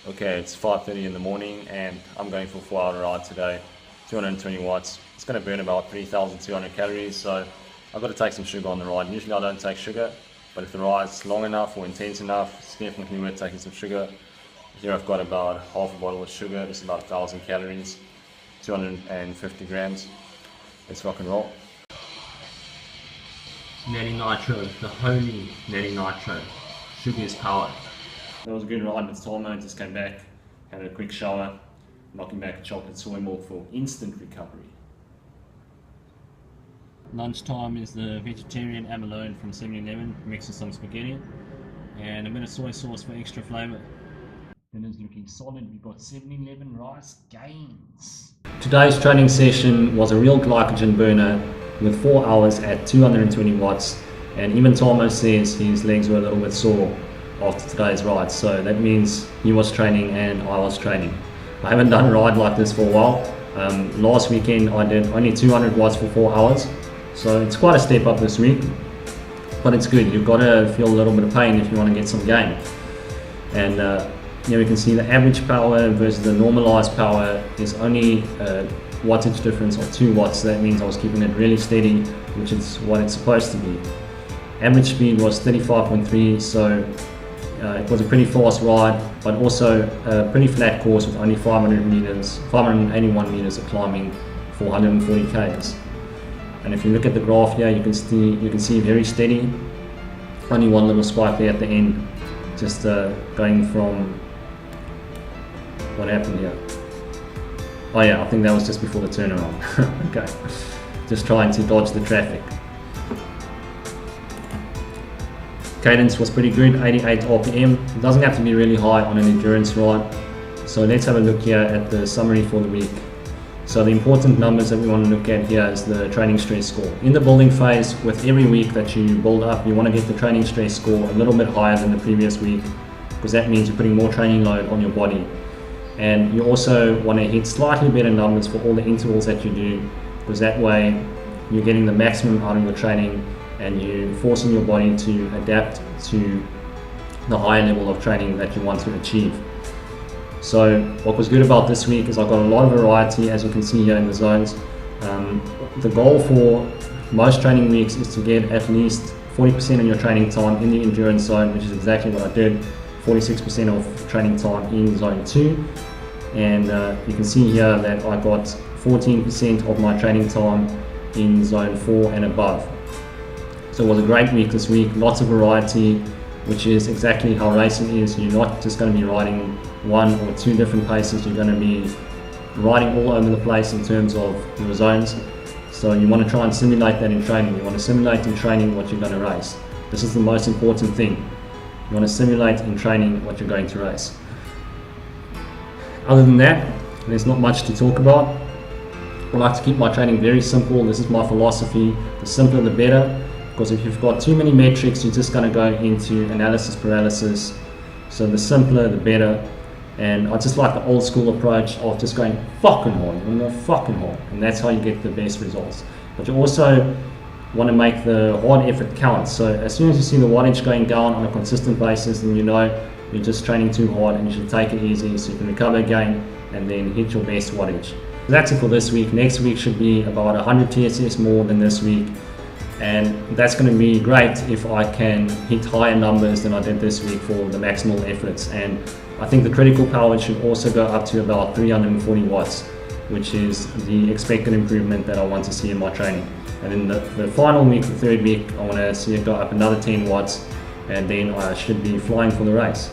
Okay, it's 5:30 in the morning and I'm going for a 4-hour ride today, 220 watts. It's going to burn about 3,200 calories, so I've got to take some sugar on the ride. Usually I don't take sugar, but if the ride's long enough or intense enough, it's definitely worth taking some sugar. Here I've got about half a bottle of sugar. This is about 1,000 calories, 250 grams. Let's rock and roll. Natty Nitro, the holy Natty Nitro. Sugar is power. That was a good ride with Tom. I just came back, had a quick shower, knocking back a chocolate soy milk for instant recovery. Lunchtime is the vegetarian abalone from 7-Eleven mixed with some spaghetti and a bit of soy sauce for extra flavour. Dinner's looking solid. We've got 7-Eleven rice gains. Today's training session was a real glycogen burner with 4 hours at 220 watts, and even Tomo says his legs were a little bit sore after today's ride, so that means he was training and I was training. I haven't done a ride like this for a while. Last weekend I did only 200 watts for 4 hours, so it's quite a step up this week, but it's good. You've got to feel a little bit of pain if you want to get some gain. And here we can see the average power versus the normalized power is only a wattage difference of 2 watts. So that means I was keeping it really steady, which is what it's supposed to be. Average speed was 35.3, so it was a pretty fast ride, but also a pretty flat course with only 581 meters of climbing for 140 k's. And if you look at the graph here, you can see very steady. Only one little spike there at the end, just going from what happened here. Oh yeah, I think that was just before the turnaround. Okay, just trying to dodge the traffic. Cadence was pretty good, 88 RPM. It doesn't have to be really high on an endurance ride. So let's have a look here at the summary for the week. So the important numbers that we want to look at here is the training stress score. In the building phase, with every week that you build up, you want to get the training stress score a little bit higher than the previous week, because that means you're putting more training load on your body. And you also want to hit slightly better numbers for all the intervals that you do, because that way you're getting the maximum out of your training and you're forcing your body to adapt to the higher level of training that you want to achieve. So what was good about this week is I've got a lot of variety, as you can see here in the zones. The goal for most training weeks is to get at least 40% of your training time in the endurance zone, which is exactly what I did. 46% of training time in zone 2, and you can see here that I got 14% of my training time in zone 4 and above. So it was a great week this week, lots of variety, which is exactly how racing is. You're not just going to be riding 1 or 2 different paces, you're going to be riding all over the place in terms of your zones. So you want to try and simulate that in training. You want to simulate in training what you're going to race. This is the most important thing. You want to simulate in training what you're going to race. Other than that, there's not much to talk about. I like to keep my training very simple. This is my philosophy. The simpler the better, because if you've got too many metrics, you're just going to go into analysis paralysis. So the simpler the better. And I just like the old school approach of just going fucking hard and more fucking hard, and that's how you get the best results. But you also want to make the hard effort count. So as soon as you see the wattage going down on a consistent basis, then you know you're just training too hard and you should take it easy so you can recover again and then hit your best wattage. That's it for this week. Next week should be about 100 TSS more than this week, and that's going to be great if I can hit higher numbers than I did this week for the maximal efforts. And I think the critical power should also go up to about 340 watts, which is the expected improvement that I want to see in my training. And in the final week, the third week, I want to see it go up another 10 watts, and then I should be flying for the race.